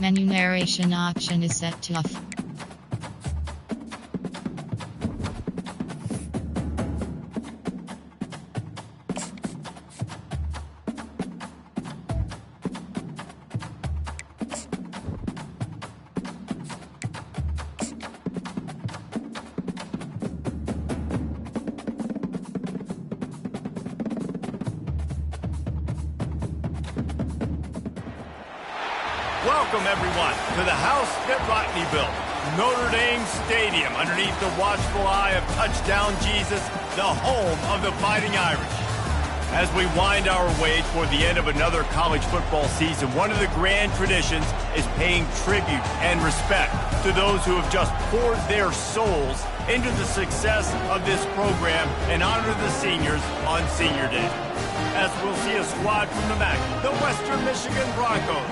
Menu narration option is set to off. Welcome, everyone, to the house that Rodney built, Notre Dame Stadium, underneath the watchful eye of Touchdown Jesus, the home of the Fighting Irish. As we wind our way toward the end of another college football season, one of the grand traditions is paying tribute and respect to those who have just poured their souls into the success of this program and honor the seniors on Senior Day. As we'll see a squad from the MAC, the Western Michigan Broncos,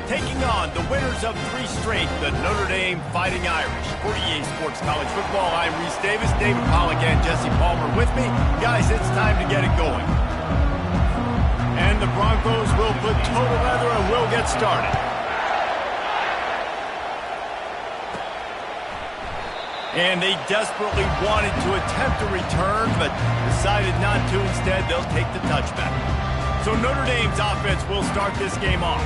taking on the winners of 3 straight, the Notre Dame Fighting Irish. For EA Sports College Football, I'm Reese Davis, David Pollack, and Jesse Palmer with me. Guys, it's time to get it going. And the Broncos will put total leather and we'll get started. And they desperately wanted to attempt a return, but decided not to. Instead, they'll take the touchback. So Notre Dame's offense will start this game off.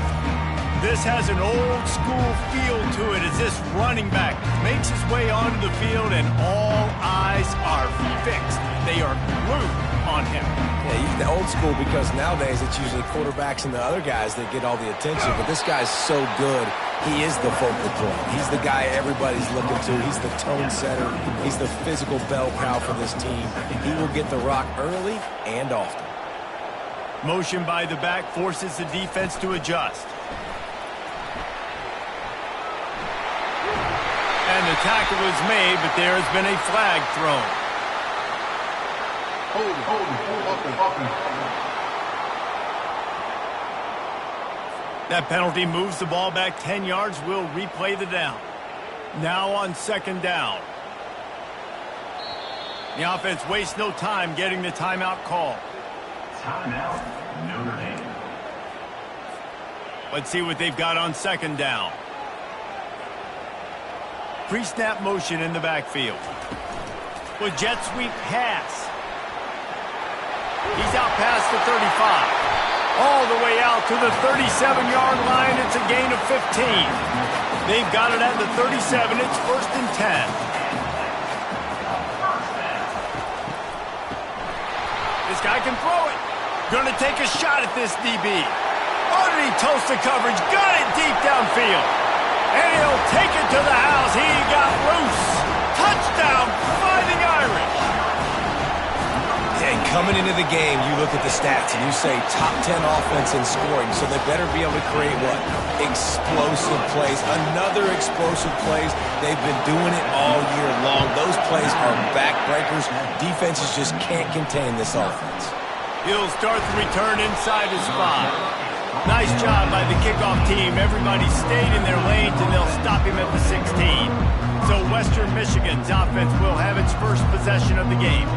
This has an old-school feel to it as this running back makes his way onto the field and all eyes are fixed. They are glued on him. Yeah, he's the old school because nowadays it's usually quarterbacks and the other guys that get all the attention, but this guy's so good. He is the focal point. He's the guy everybody's looking to. He's the tone setter. He's the physical bell cow for this team. He will get the rock early and often. Motion by the back forces the defense to adjust. And the tackle is made, but there has been a flag thrown. That penalty moves the ball back 10 yards. We'll replay the down. Now on 2nd down. The offense wastes no time getting the timeout call. Timeout, Notre Dame. Let's see what they've got on 2nd down. Pre-snap motion in the backfield. With jet sweep pass. He's out past the 35. All the way out to the 37-yard line. It's a gain of 15. They've got it at the 37. It's 1st and 10. This guy can throw it. Going to take a shot at this DB. Underneath toasted coverage. Got it deep downfield. And he'll take it to the house. He got loose. Touchdown, Fighting Irish. And coming into the game, you look at the stats and you say top 10 offense in scoring, so they better be able to create what? Explosive plays. Another explosive plays. They've been doing it all year long. Those plays are backbreakers. Defenses just can't contain this offense. He'll start the return inside his spot. Nice job by the kickoff team. Everybody stayed in their lanes, and they'll stop him at the 16. So Western Michigan's offense will have its first possession of the game.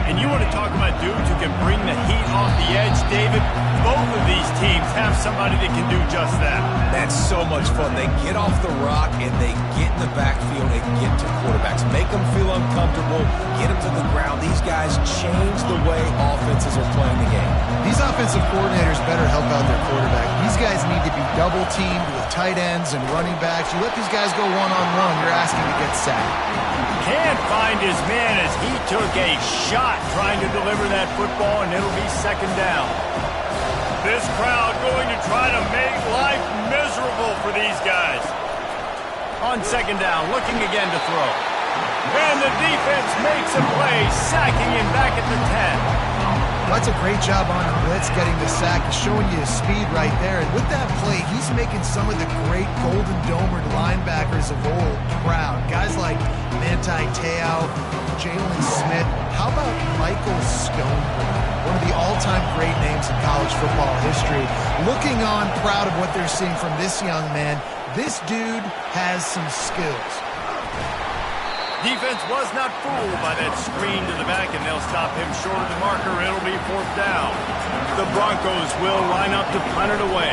And you want to talk about dudes who can bring the heat off the edge, David? Both of these teams have somebody that can do just that. That's so much fun. They get off the rock and they get in the backfield and get to quarterbacks. Make them feel uncomfortable, get them to the ground. These guys change the way offenses are playing the game. These offensive coordinators better help out their quarterback. These guys need to be double-teamed with tight ends and running backs. You let these guys go one-on-one, you're asking to get sacked. Can't find his man as he took a shot trying to deliver that football, and it'll be 2nd down. This crowd going to try to make life miserable for these guys. On 2nd down, looking again to throw. And the defense makes a play, sacking him back at the 10. That's a great job on the blitz, getting the sack, showing you his speed right there. And with that play, he's making some of the great Golden Domer linebackers of old proud. Guys like Manti Te'o, Jalen Smith. How about Michael Stonebridge? One of the all-time great names in college football history. Looking on, proud of what they're seeing from this young man. This dude has some skills. Defense was not fooled by that screen to the back, and they'll stop him short of the marker. It'll be 4th down. The Broncos will line up to punt it away.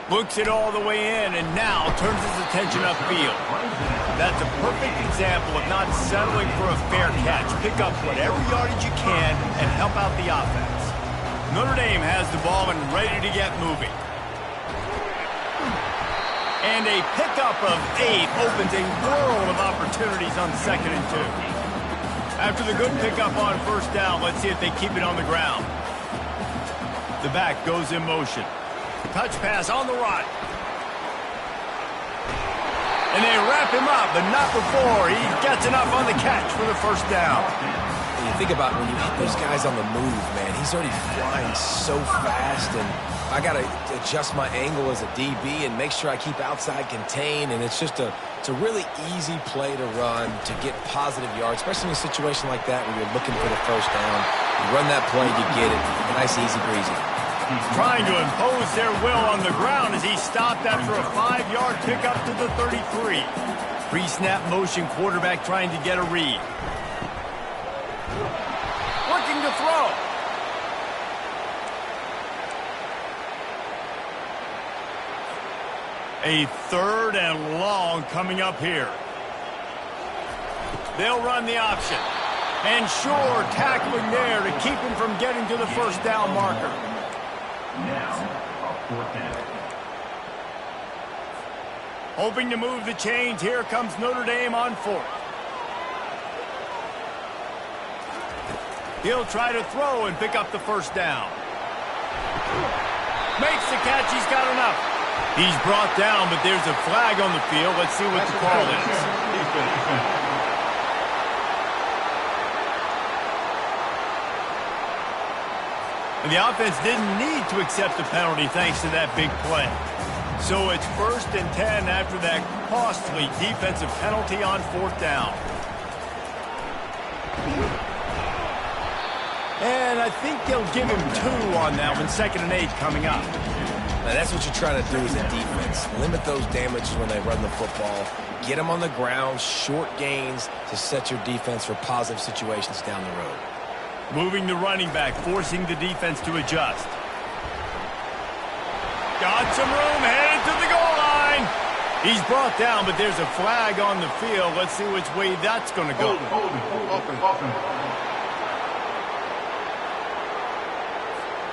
Looks it all the way in and now turns his attention upfield. That's a perfect example of not settling for a fair catch. Pick up whatever yardage you can and help out the offense. Notre Dame has the ball and ready to get moving. And a pickup of 8 opens a world of opportunities on 2nd and 2. After the good pickup on 1st down, let's see if they keep it on the ground. The back goes in motion. Touch pass on the run. And they wrap him up, but not before he gets enough on the catch for the 1st down. And you think about when you hit those guys on the move, man, he's already flying so fast, and I got to adjust my angle as a DB and make sure I keep outside contained, and it's just it's a really easy play to run to get positive yards, especially in a situation like that where you're looking for the 1st down. You run that play, you get it. Nice, easy breezy. Trying to impose their will on the ground as he stopped after a 5-yard pickup to the 33. Pre-snap motion, quarterback trying to get a read. Looking to throw. A 3rd and long coming up here. They'll run the option. And sure, tackling there to keep him from getting to the 1st down marker. Now, a 4th down. Hoping to move the chains, here comes Notre Dame on 4th. He'll try to throw and pick up the 1st down. Makes the catch, he's got enough. He's brought down, but there's a flag on the field. Let's see what the call is. And the offense didn't need to accept the penalty thanks to that big play. So it's 1st and 10 after that costly defensive penalty on 4th down. And I think they'll give him 2 on that one, 2nd and 8 coming up. Now that's what you're trying to do as a defense. Limit those damages when they run the football. Get them on the ground, short gains to set your defense for positive situations down the road. Moving the running back, forcing the defense to adjust. Got some room, headed to the goal line. He's brought down, but there's a flag on the field. Let's see which way that's going to go.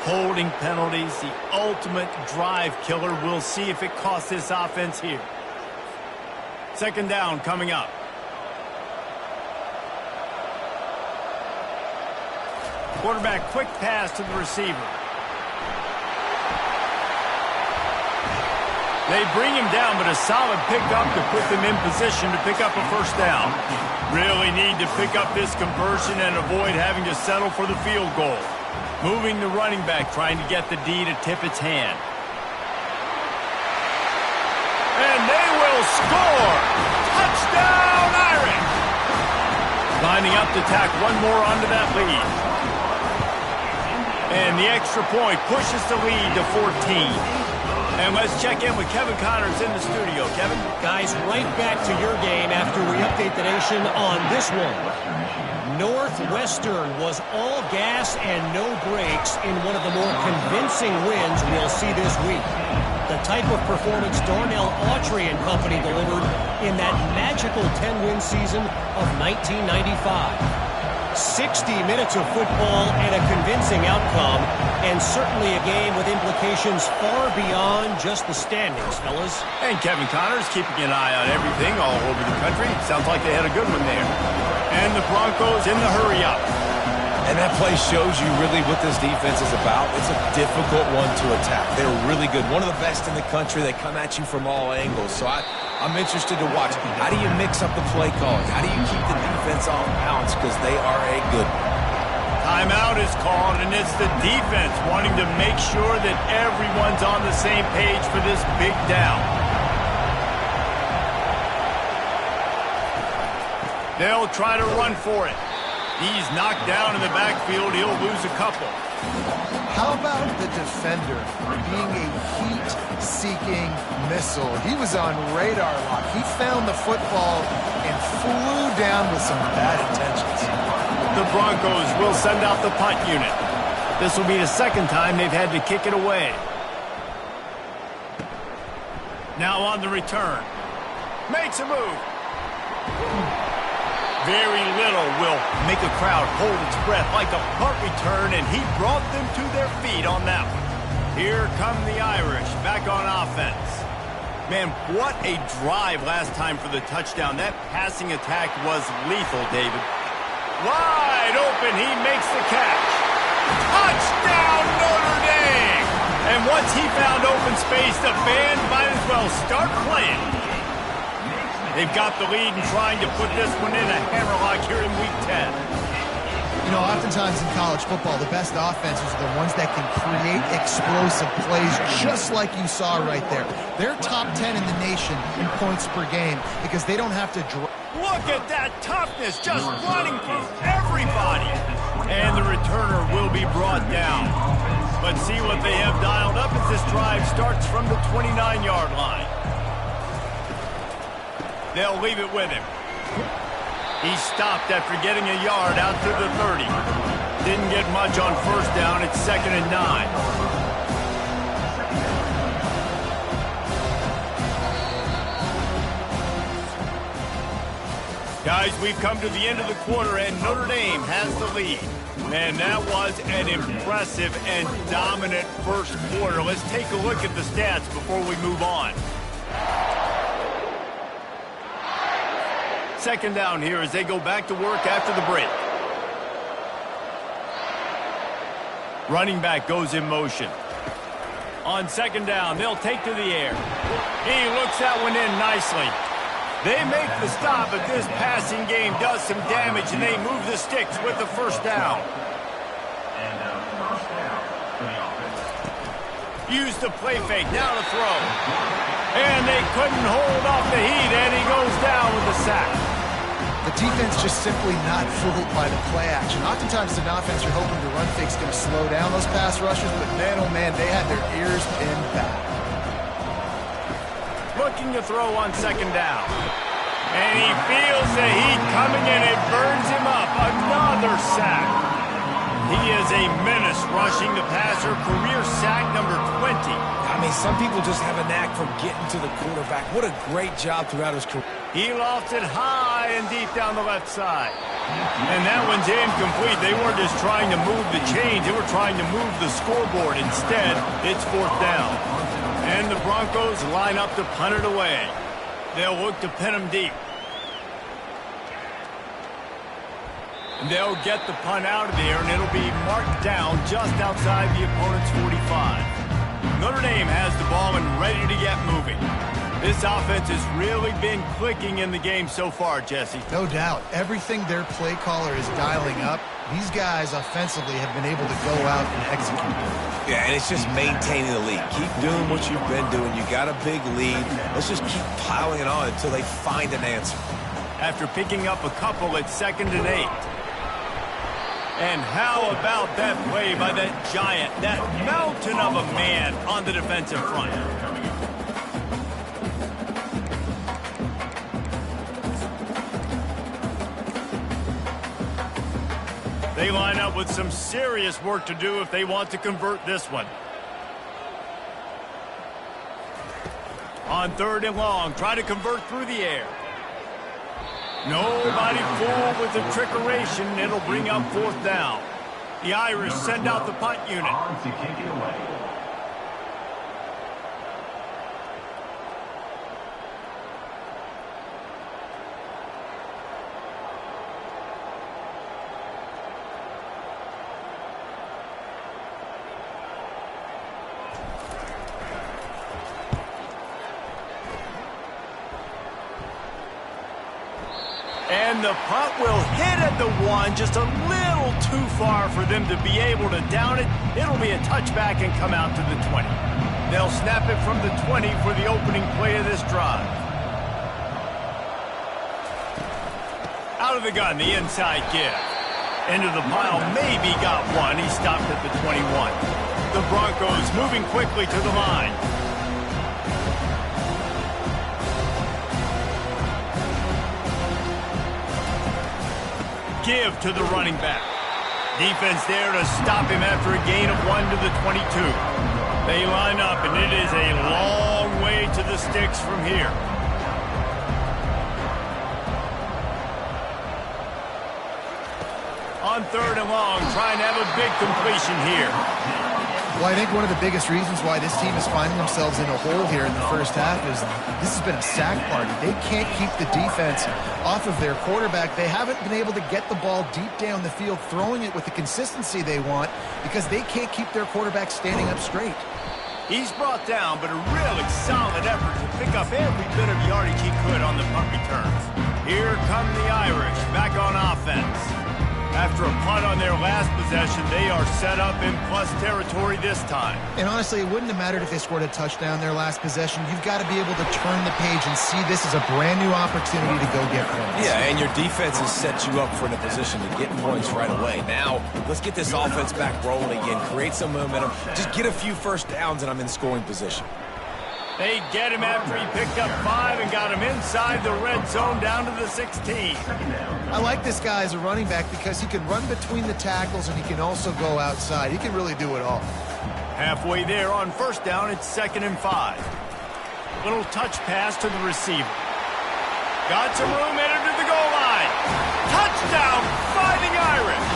Holding penalties, the ultimate drive killer. We'll see if it costs this offense here. 2nd down coming up. Quarterback, quick pass to the receiver. They bring him down, but a solid pickup to put them in position to pick up a 1st down. Really need to pick up this conversion and avoid having to settle for the field goal. Moving the running back, trying to get the D to tip its hand. And they will score! Touchdown, Irish! Lining up to tack one more onto that lead. And the extra point pushes the lead to 14. And let's check in with Kevin Connors in the studio. Kevin? Guys, right back to your game after we update the nation on this one. Northwestern was all gas and no brakes in one of the more convincing wins we'll see this week. The type of performance Darnell Autry and company delivered in that magical 10-win season of 1995. 60 minutes of football and a convincing outcome, and certainly a game with implications far beyond just the standings, fellas. And Kevin Connors keeping an eye on everything all over the country. Sounds like they had a good one there. And the Broncos in the hurry-up. And that play shows you really what this defense is about. It's a difficult one to attack. They're really good. One of the best in the country. They come at you from all angles. So I'm interested to watch. How do you mix up the play calling? How do you keep the defense off balance? Because they are a good one. Timeout is called, and it's the defense wanting to make sure that everyone's on the same page for this big down. They'll try to run for it. He's knocked down in the backfield. He'll lose a couple. How about the defender being a heat-seeking missile? He was on radar lock. He found the football and flew down with some bad intentions. The Broncos will send out the punt unit. This will be the 2nd time they've had to kick it away. Now on the return. Makes a move. Very little will make a crowd hold its breath like a punt return, and he brought them to their feet on that one. Here come the Irish back on offense. Man, what a drive last time for the touchdown. That passing attack was lethal, David. Wide open, he makes the catch. Touchdown, Notre Dame! And once he found open space, the band might as well start playing. They've got the lead and trying to put this one in a hammerlock here in Week 10. You know, oftentimes in college football, the best offenses are the ones that can create explosive plays, just like you saw right there. They're top 10 in the nation in points per game because they don't have to Look at that toughness, just running through everybody. And the returner will be brought down. But see what they have dialed up as this drive starts from the 29-yard line. They'll leave it with him. He stopped after getting a yard out to the 30. Didn't get much on first down. It's 2nd and 9. Guys, we've come to the end of the quarter, and Notre Dame has the lead. And that was an impressive and dominant first quarter. Let's take a look at the stats before we move on. 2nd down here as they go back to work after the break. Running back goes in motion. On 2nd down, they'll take to the air. He looks that one in nicely. They make the stop, but this passing game does some damage, and they move the sticks with the first down. Use the play fake, now to throw. And they couldn't hold off the heat, and he goes down with a sack. The defense just simply not fooled by the play action. Oftentimes, an offense you're hoping to run fake's going to slow down those pass rushers, but man, oh man, they had their ears pinned back. Looking to throw on 2nd down. And he feels the heat coming in. It burns him up. Another sack. He is a menace rushing the passer. Career sack number 20. I mean, some people just have a knack for getting to the quarterback. What a great job throughout his career. He lofted high and deep down the left side. And that one's incomplete. They weren't just trying to move the chains. They were trying to move the scoreboard. Instead, it's 4th down. And the Broncos line up to punt it away. They'll look to pin him deep. And they'll get the punt out of there, and it'll be marked down just outside the opponent's 45. Notre Dame has the ball and ready to get moving. This offense has really been clicking in the game so far, Jesse. No doubt. Everything their play caller is dialing up, these guys offensively have been able to go out and execute. Yeah, and it's just maintaining the lead. Keep doing what you've been doing. You got a big lead. Let's just keep piling it on until they find an answer. After picking up a couple, it's 2nd and 8. And how about that play by that giant, that mountain of a man on the defensive front? They line up with some serious work to do if they want to convert this one. On 3rd and long, try to convert through the air. Nobody fooled with the trickeration. It'll bring up 4th down. The Irish send out the punt unit. On to kick it away. And the punt will hit at the 1, just a little too far for them to be able to down it. It'll be a touchback and come out to the 20. They'll snap it from the 20 for the opening play of this drive. Out of the gun, the inside give. Into the pile, maybe got one. He stopped at the 21. The Broncos moving quickly to the line. Give to the running back. Defense there to stop him after a gain of 1 to the 22. They line up, and it is a long way to the sticks from here. On 3rd and long, trying to have a big completion here. Well, I think one of the biggest reasons why this team is finding themselves in a hole here in the first half is this has been a sack party. They can't keep the defense off of their quarterback. They haven't been able to get the ball deep down the field, throwing it with the consistency they want because they can't keep their quarterback standing up straight. He's brought down, but a really solid effort to pick up every bit of yardage he could on the punt returns. Here come the Irish back on offense. After a punt on their last possession, they are set up in plus territory this time. And honestly, it wouldn't have mattered if they scored a touchdown their last possession. You've got to be able to turn the page and see this as a brand new opportunity to go get points. Yeah, and your defense has set you up for the position to get points right away. Now, let's get this offense back rolling again, create some momentum, just get a few first downs, and I'm in scoring position. They get him after he picked up 5 and got him inside the red zone down to the 16. I like this guy as a running back because he can run between the tackles and he can also go outside. He can really do it all. Halfway there on 1st down, it's 2nd and 5. Little touch pass to the receiver. Got some room, headed to the goal line. Touchdown, Fighting Irish.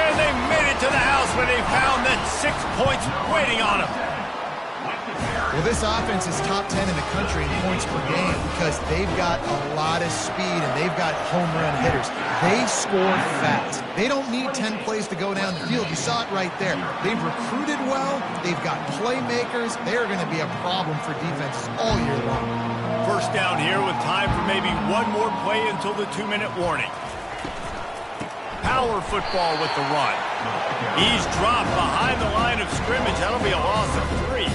And they made it to the house when they found that 6 points waiting on them. Well, this offense is top 10 in the country in points per game because they've got a lot of speed and they've got home run hitters. They score fast. They don't need 10 plays to go down the field. You saw it right there. They've recruited well. They've got playmakers. They're going to be a problem for defenses all year long. 1st down here with time for maybe one more play until the 2-minute warning. Power football with the run. He's dropped behind the line of scrimmage. That'll be a loss of 3.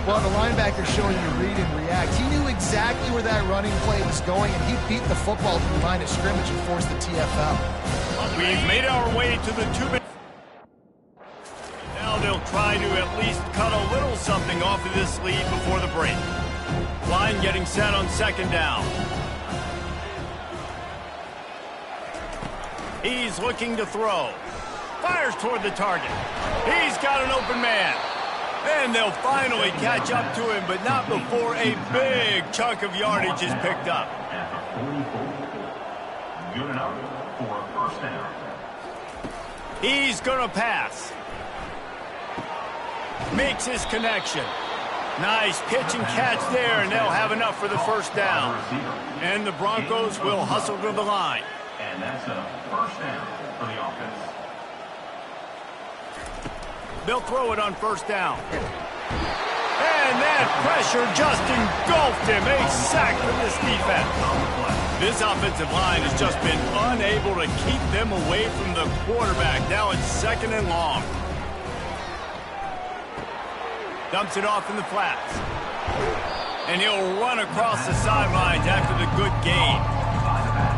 Well, the linebacker's showing you read and react. He knew exactly where that running play was going, and he beat the football to the line of scrimmage and forced the TFL. We've made our way to the 2-minute. Now they'll try to at least cut a little something off of this lead before the break. Line getting set on 2nd down. He's looking to throw. Fires toward the target. He's got an open man. And they'll finally catch up to him, but not before a big chunk of yardage is picked up. At the 44. Good enough for a 1st down. He's going to pass. Makes his connection. Nice pitch and catch there, and they'll have enough for the 1st down. And the Broncos will hustle to the line. And that's a 1st down for the offense. They'll throw it on 1st down. And that pressure just engulfed him. A sack from this defense. This offensive line has just been unable to keep them away from the quarterback. Now it's 2nd and long. Dumps it off in the flats. And he'll run across the sidelines after the good gain.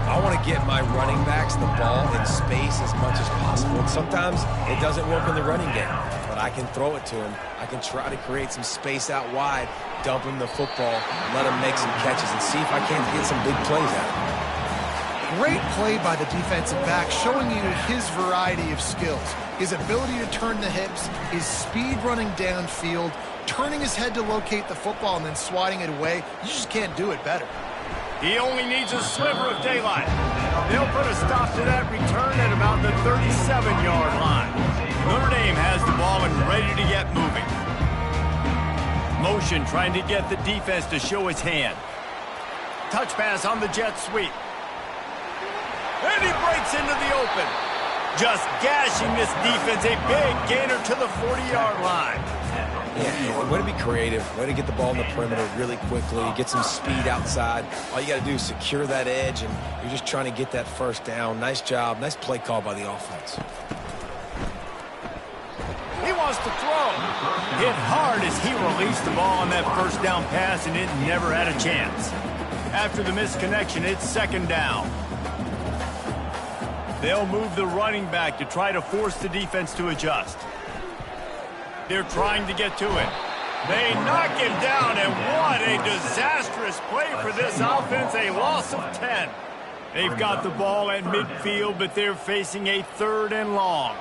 I want to get my running backs the ball in space as much as possible. And sometimes it doesn't work in the running game, but I can throw it to him. I can try to create some space out wide, dump him the football, let him make some catches, and see if I can't get some big plays out of him. Great play by the defensive back, showing you his variety of skills. His ability to turn the hips, his speed running downfield, turning his head to locate the football and then swatting it away. You just can't do it better. He only needs a sliver of daylight. They'll put a stop to that return at about the 37-yard line. Notre Dame has the ball and ready to get moving. Motion trying to get the defense to show his hand. Touch pass on the jet sweep. And he breaks into the open. Just gashing this defense. A big gainer to the 40-yard line. Yeah, way to be creative, way to get the ball in the perimeter really quickly, get some speed outside. All you got to do is secure that edge, and you're just trying to get that 1st down. Nice job, nice play call by the offense. He wants to throw. Hit hard as he released the ball on that 1st down pass, and it never had a chance. After the misconnection, it's 2nd down. They'll move the running back to try to force the defense to adjust. They're trying to get to it. They knock him down, and what a disastrous play for this offense. A loss of 10. They've got the ball at midfield, but they're facing a 3rd and long.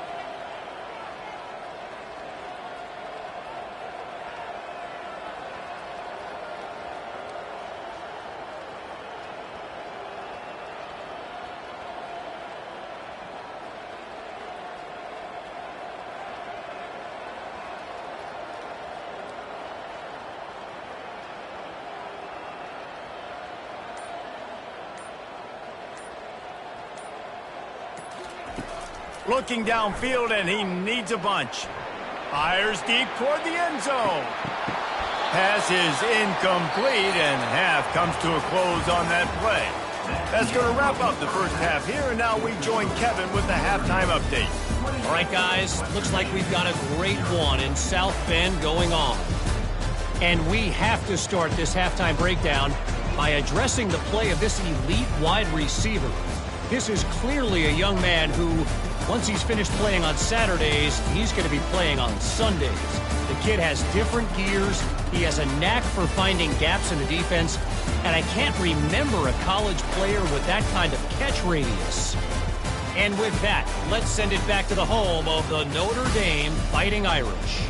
Looking downfield, and he needs a bunch. Fires deep toward the end zone. Pass is incomplete, and half comes to a close on that play. That's going to wrap up the first half here, and now we join Kevin with the halftime update. All right, guys, looks like we've got a great one in South Bend going on. And we have to start this halftime breakdown by addressing the play of this elite wide receiver. This is clearly a young man who, once he's finished playing on Saturdays, he's going to be playing on Sundays. The kid has different gears. He has a knack for finding gaps in the defense. And I can't remember a college player with that kind of catch radius. And with that, let's send it back to the home of the Notre Dame Fighting Irish.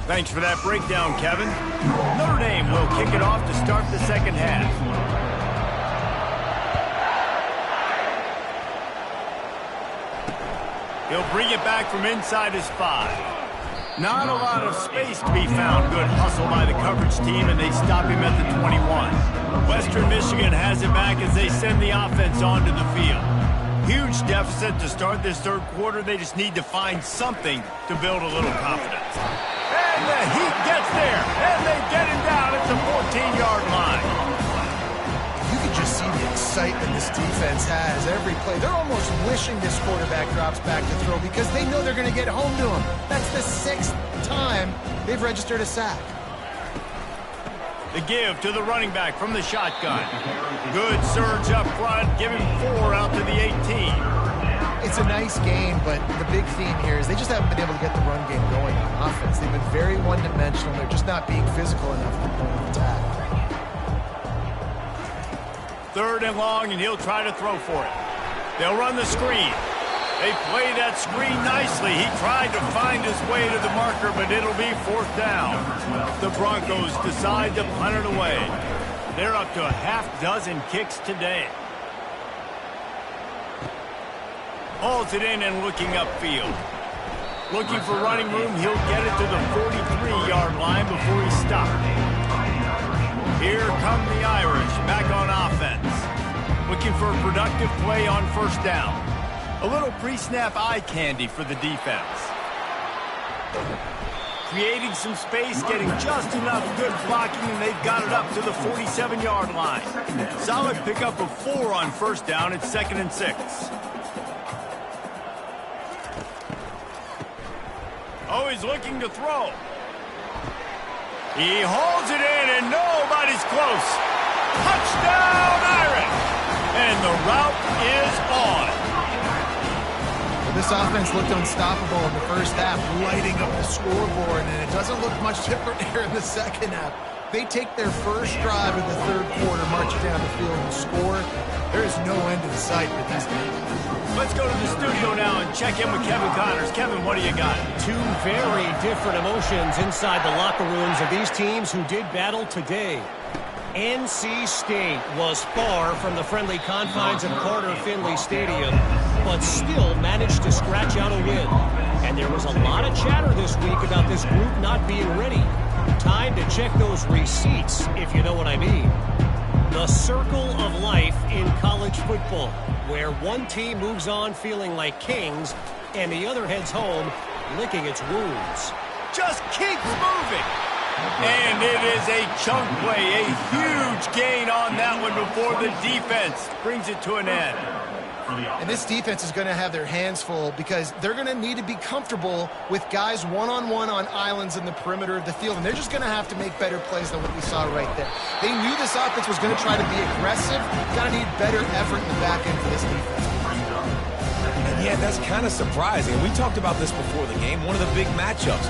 Thanks for that breakdown, Kevin. Notre Dame will kick it off to start the second half. He'll bring it back from inside his 5. Not a lot of space to be found. Good hustle by the coverage team, and they stop him at the 21. Western Michigan has it back as they send the offense onto the field. Huge deficit to start this third quarter. They just need to find something to build a little confidence. And the Heat gets there, and they get him down at the 14-yard line. You can just see the excitement this defense has every play. They're almost wishing this quarterback drops back to throw because they know they're going to get home to him. That's the 6th time they've registered a sack. The give to the running back from the shotgun. Good surge up front, giving 4 out to the 18. It's a nice game, but the big theme here is they just haven't been able to get the run game going on offense. They've been very one-dimensional. They're just not being physical enough at the point of attack. 3rd and long, and he'll try to throw for it. They'll run the screen. They play that screen nicely. He tried to find his way to the marker, but it'll be 4th down. The Broncos decide to punt it away. They're up to a half-dozen kicks today. Hauls it in and looking upfield. Looking for running room, he'll get it to the 43-yard line before he stopped. Here come the Irish back on offense. Looking for a productive play on 1st down. A little pre-snap eye candy for the defense. Creating some space, getting just enough good blocking, and they've got it up to the 47-yard line. Solid pickup of 4 on 1st down. It's 2nd and 6. Oh, he's looking to throw. He holds it in, and nobody's close. Touchdown, Irish! And the route is on. This offense looked unstoppable in the first half, lighting up the scoreboard, and it doesn't look much different here in the second half. They take their first drive of the third quarter, march down the field and score. There is no end in sight for these games. Let's go to the studio now and check in with Kevin Connors. Kevin, what do you got? 2 very different emotions inside the locker rooms of these teams who did battle today. NC State was far from the friendly confines of Carter Finley Stadium, but still managed to scratch out a win. And there was a lot of chatter this week about this group not being ready. Time to check those receipts, if you know what I mean. The circle of life in college football, where one team moves on feeling like kings and the other heads home licking its wounds. Just keeps moving. And it is a chunk play, a huge gain on that one before the defense brings it to an end. And this defense is going to have their hands full because they're going to need to be comfortable with guys one-on-one on islands in the perimeter of the field. And they're just going to have to make better plays than what we saw right there. They knew this offense was going to try to be aggressive. Got to need better effort in the back end for this defense. And yeah, that's kind of surprising. We talked about this before the game. One of the big matchups.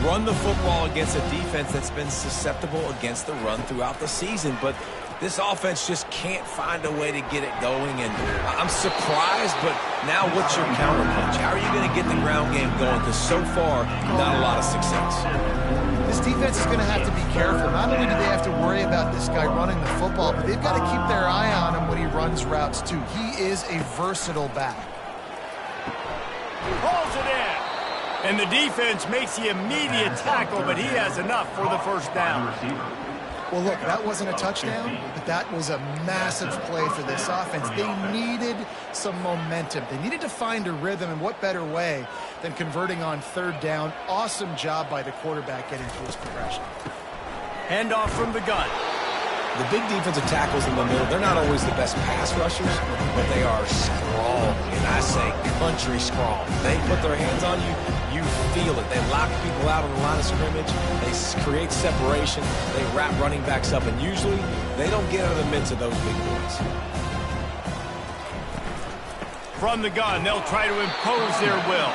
Run the football against a defense that's been susceptible against the run throughout the season. But this offense just can't find a way to get it going, and I'm surprised, but now what's your counterpunch? How are you going to get the ground game going? Because so far, not a lot of success. This defense is going to have to be careful. Not only do they have to worry about this guy running the football, but they've got to keep their eye on him when he runs routes, too. He is a versatile back. Pulls it in. And the defense makes the immediate tackle, but he has enough for the 1st down. Well, look, that wasn't a touchdown, but that was a massive play for this offense. They needed some momentum. They needed to find a rhythm, and what better way than converting on third down. Awesome job by the quarterback getting through his progression. Handoff from the gun. The big defensive tackles in the middle, they're not always the best pass rushers, but they are strong, and I say country strong. They put their hands on you, you feel it. They lock people out on the line of scrimmage. They create separation. They wrap running backs up, and usually they don't get out of the midst of those big boys. From the gun, they'll try to impose their will.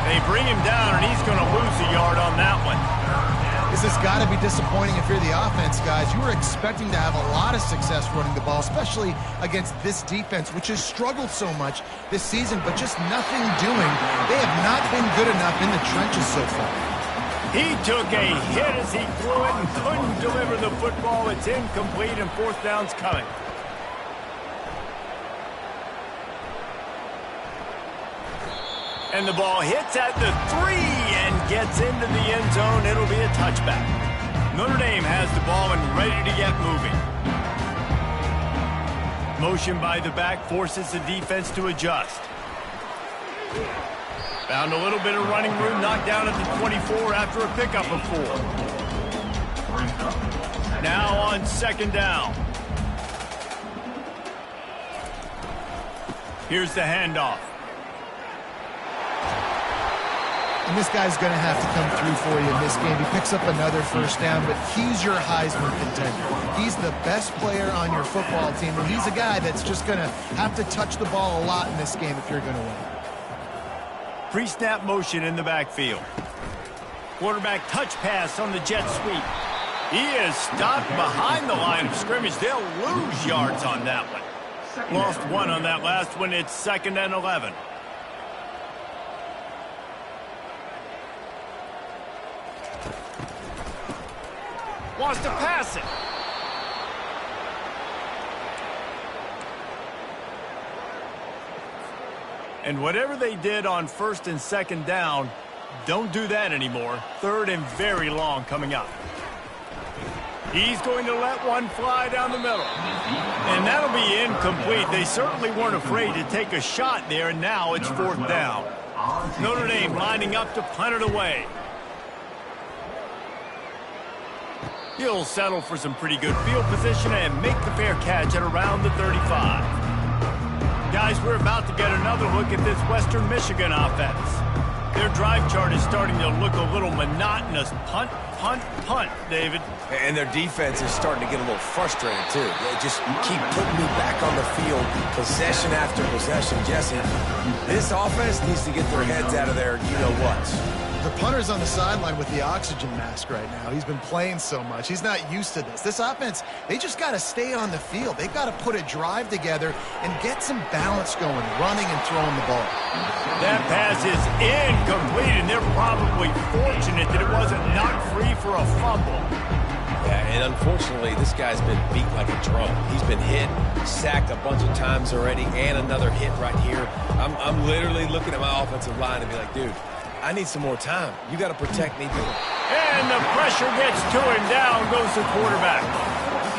They bring him down, and he's going to lose a yard on that one. This has got to be disappointing if you're the offense, guys. You were expecting to have a lot of success running the ball, especially against this defense, which has struggled so much this season, but just nothing doing. They have not been good enough in the trenches so far. He took a hit as he threw it and couldn't deliver the football. It's incomplete, and fourth down's coming. And the ball hits at the 3 and gets into the end zone. It'll be a touchback. Notre Dame has the ball and ready to get moving. Motion by the back forces the defense to adjust. Found a little bit of running room, knocked down at the 24 after a pickup of 4. Now on second down. Here's the handoff. And this guy's going to have to come through for you in this game. He picks up another first down, but he's your Heisman contender. He's the best player on your football team, and he's a guy that's just going to have to touch the ball a lot in this game if you're going to win. Pre-snap motion in the backfield. Quarterback touch pass on the jet sweep. He is stopped behind the line of scrimmage. They'll lose yards on that one. Lost 1 on that last one. It's 2nd and 11. Wants to pass it. And whatever they did on 1st and 2nd down, don't do that anymore. 3rd and very long coming up. He's going to let one fly down the middle. And that'll be incomplete. They certainly weren't afraid to take a shot there, and now it's 4th down. Notre Dame lining up to punt it away. He'll settle for some pretty good field position and make the fair catch at around the 35. Guys, we're about to get another look at this Western Michigan offense. Their drive chart is starting to look a little monotonous. Punt, punt, punt, David. And their defense is starting to get a little frustrated, too. They just keep putting me back on the field, possession after possession. Jesse, this offense needs to get their heads out of their you-know-what. The punter's on the sideline with the oxygen mask right now. He's been playing so much. He's not used to this. This offense, they just got to stay on the field. They've got to put a drive together and get some balance going, running and throwing the ball. That pass is incomplete, and they're probably fortunate that it wasn't knocked free for a fumble. Yeah, and unfortunately, this guy's been beat like a drum. He's been hit, sacked a bunch of times already, and another hit right here. I'm literally looking at my offensive line and be like, dude, I need some more time. You got to protect me, dude. And the pressure gets to him. Down goes the quarterback.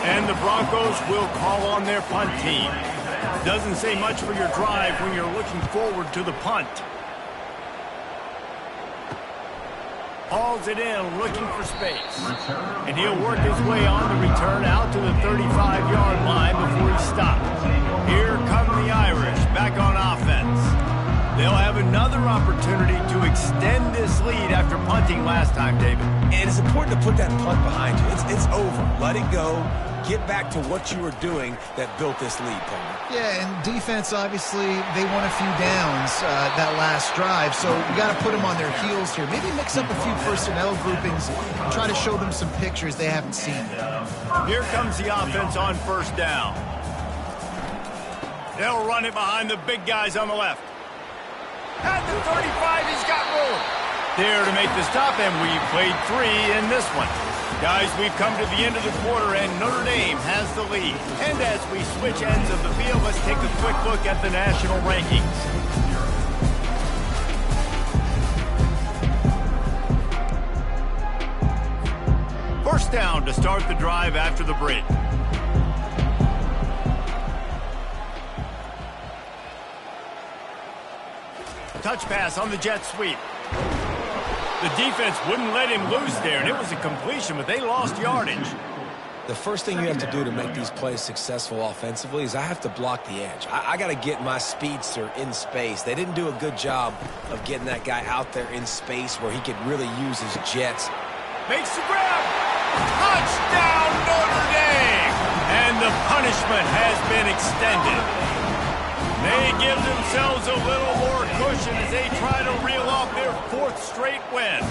And the Broncos will call on their punt team. Doesn't say much for your drive when you're looking forward to the punt. Hauls it in, looking for space. And he'll work his way on the return out to the 35-yard line before he stops. Here come the Irish back on offense. They'll have another opportunity to extend this lead after punting last time, David. And it's important to put that punt behind you. It's over. Let it go. Get back to what you were doing that built this lead, Palmer. Yeah, and defense, obviously, they won a few downs that last drive, so you got to put them on their heels here. Maybe mix up a few personnel groupings and try to show them some pictures they haven't seen yet. Here comes the offense on 1st down. They'll run it behind the big guys on the left. At the 35, he's got room. There to make the stop, and we played 3 in this one. Guys, we've come to the end of the quarter, and Notre Dame has the lead. And as we switch ends of the field, let's take a quick look at the national rankings. First down to start the drive after the break. Touch pass on the jet sweep. The defense wouldn't let him loose there, and it was a completion, but they lost yardage. The first thing you have to do to make these plays successful offensively is I have to block the edge. I got to get my speedster in space. They didn't do a good job of getting that guy out there in space where he could really use his jets. Makes the grab. Touchdown, Notre Dame! And the punishment has been extended. They give themselves a little more cushion as they try to reel off their 4th straight win.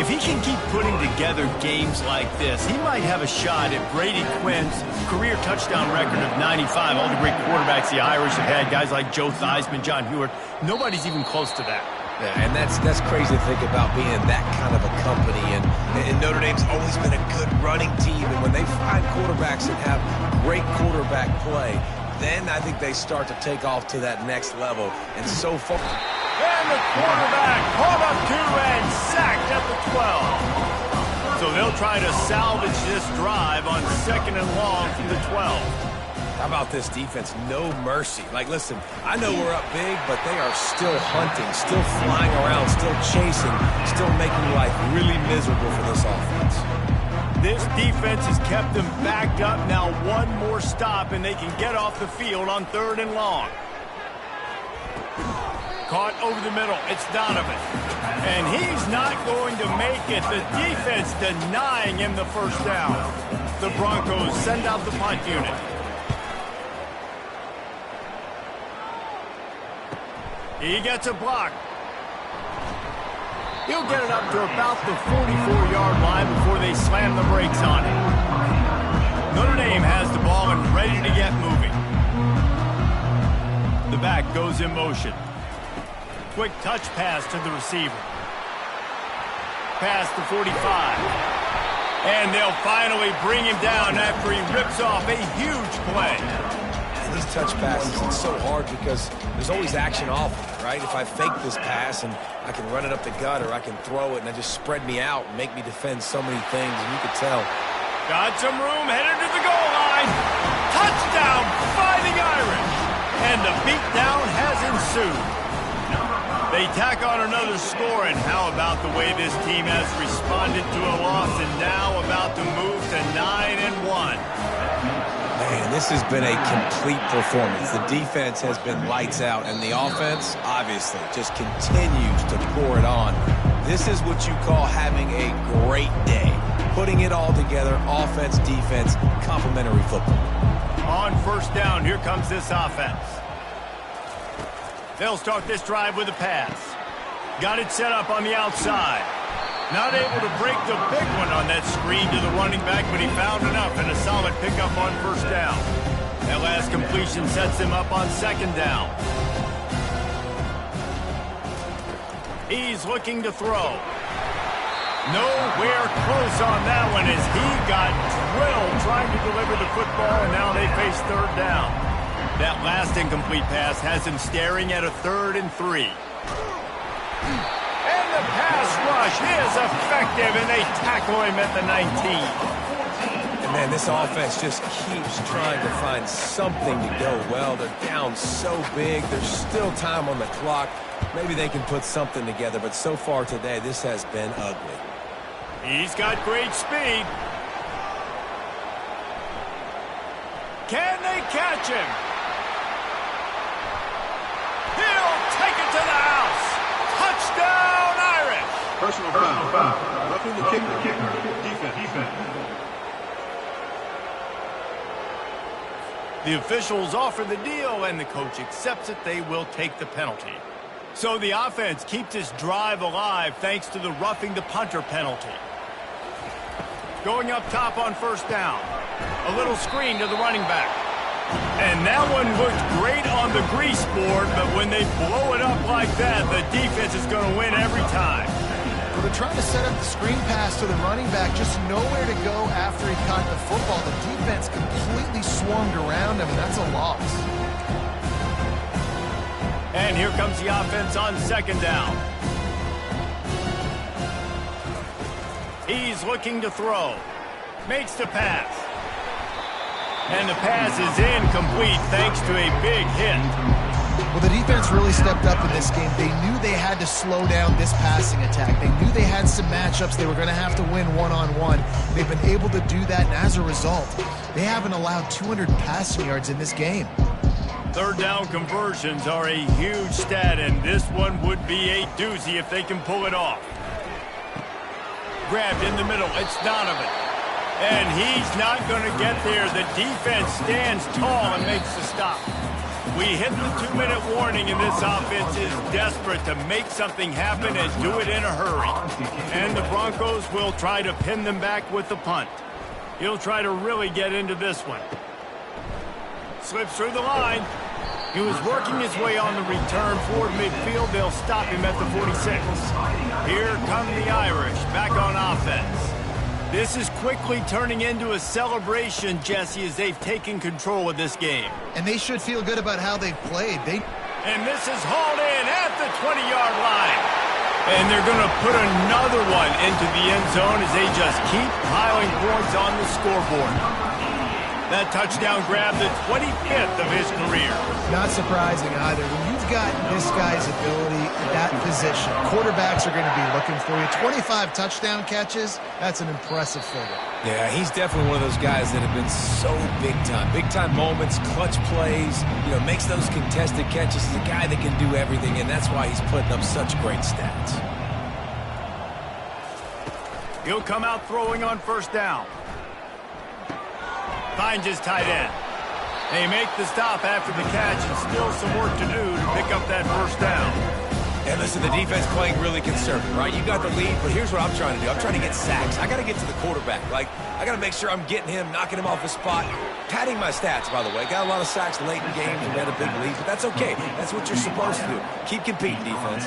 If he can keep putting together games like this, he might have a shot at Brady Quinn's career touchdown record of 95. All the great quarterbacks the Irish have had, guys like Joe Theismann, John Hewart, nobody's even close to that. Yeah, and that's crazy to think about being that kind of a company. And Notre Dame's always been a good running team. And when they find quarterbacks that have great quarterback play, then I think they start to take off to that next level. And so far... And the quarterback caught up to and sacked at the 12. So they'll try to salvage this drive on 2nd and long from the 12. How about this defense? No mercy. Like, listen, I know we're up big, but they are still hunting, still flying around, still chasing, still making life really miserable for this offense. This defense has kept them backed up. Now one more stop, and they can get off the field on 3rd and long. Caught over the middle. It's Donovan. And he's not going to make it. The defense denying him the first down. The Broncos send out the punt unit. He gets a block. He'll get it up to about the 44-yard line before they slam the brakes on him. Notre Dame has the ball and ready to get moving. The back goes in motion. Quick touch pass to the receiver. Pass to 45. And they'll finally bring him down after he rips off a huge play. These touch passes, it's so hard because there's always action off, right? If I fake this pass and I can run it up the gut or I can throw it and it just spread me out and make me defend so many things, and you could tell. Got some room, headed to the goal line. Touchdown, Fighting Irish. And the beatdown has ensued. They tack on another score, and how about the way this team has responded to a loss and now about to move to 9-1. Man, this has been a complete performance. The defense has been lights out, and the offense, obviously, just continues to pour it on. This is what you call having a great day. Putting it all together, offense, defense, complementary football. On first down, here comes this offense. They'll start this drive with a pass. Got it set up on the outside. Not able to break the big one on that screen to the running back, but he found enough and a solid pickup on first down. That last completion sets him up on 2nd down. He's looking to throw. Nowhere close on that one as he got drilled trying to deliver the football, and now they face 3rd down. That last incomplete pass has him staring at a 3rd and 3. And the pass rush is effective, and they tackle him at the 19. And man, this offense just keeps trying to find something to go well. They're down so big. There's still time on the clock. Maybe they can put something together, but so far today, this has been ugly. He's got great speed. Can they catch him? He'll take it to the house. Touchdown, Irish. Personal foul. Roughing the kicker. Defense. The officials offer the deal, and the coach accepts it. They will take the penalty. So the offense keeps this drive alive thanks to the roughing the punter penalty. Going up top on first down. A little screen to the running back. And that one looked great on the grease board, but when they blow it up like that, the defense is going to win every time. Well, they're trying to set up the screen pass to the running back, just nowhere to go after he caught the football. The defense completely swarmed around him, and that's a loss. And here comes the offense on 2nd down. He's looking to throw. Makes the pass. And the pass is incomplete thanks to a big hit. Well, the defense really stepped up in this game. They knew they had to slow down this passing attack. They knew they had some matchups they were going to have to win one-on-one. They've been able to do that, and as a result, they haven't allowed 200 passing yards in this game. Third down conversions are a huge stat, and this one would be a doozy if they can pull it off. Grabbed in the middle. It's Donovan. And he's not going to get there. The defense stands tall and makes the stop. We hit the 2-minute warning, and this offense is desperate to make something happen and do it in a hurry. And the Broncos will try to pin them back with the punt. He'll try to really get into this one. Slips through the line. He was working his way on the return toward midfield. They'll stop him at the 46. Here come the Irish back on offense. This is quickly turning into a celebration, Jesse, as they've taken control of this game. And they should feel good about how they've played. And this is hauled in at the 20-yard line. And they're going to put another one into the end zone as they just keep piling points on the scoreboard. That touchdown grabbed the 25th of his career. Not surprising either. When you've got this guy's ability at that position, quarterbacks are going to be looking for you. 25 touchdown catches, that's an impressive figure. Yeah, he's definitely one of those guys that have been so big time. Big time moments, clutch plays, makes those contested catches. He's a guy that can do everything, and that's why he's putting up such great stats. He'll come out throwing on first down. Finds his tight end. They make the stop after the catch, and still some work to do to pick up that first down. And listen, the defense playing really conservative, right? You got the lead, but here's what I'm trying to do. I'm trying to get sacks. I got to get to the quarterback. I got to make sure I'm getting him, knocking him off his spot. Padding my stats, by the way. Got a lot of sacks late in games and had a big lead, but that's okay. That's what you're supposed to do. Keep competing, defense.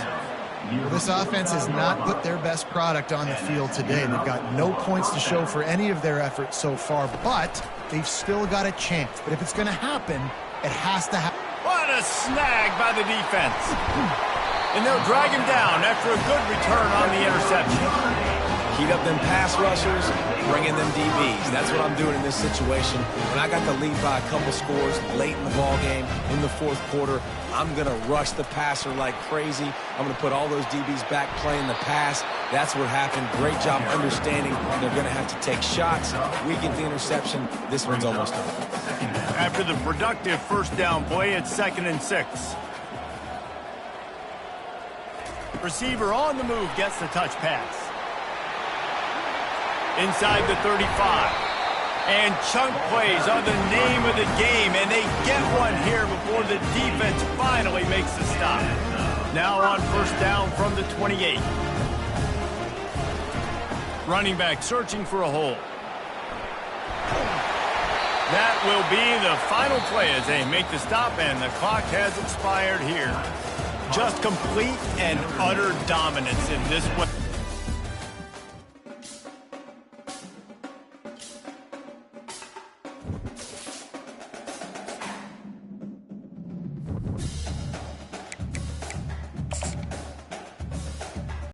Well, this offense has not put their best product on the field today. They've got no points to show for any of their efforts so far, but they've still got a chance. But if it's going to happen, it has to happen. What a snag by the defense. And they'll drag him down after a good return on the interception. Heat up them pass rushers, bring in them DBs. That's what I'm doing in this situation. When I got the lead by a couple scores late in the ball game, in the fourth quarter, I'm going to rush the passer like crazy. I'm going to put all those DBs back playing the pass. That's what happened. Great job understanding they're going to have to take shots. We get the interception. This one's almost done. After the productive first down play, it's 2nd and 6. Receiver on the move gets the touch pass. Inside the 35. And chunk plays are the name of the game, and they get one here before the defense finally makes the stop. Now on first down from the 28. Running back searching for a hole. That will be the final play as they make the stop, and the clock has expired here. Just complete and utter dominance in this one.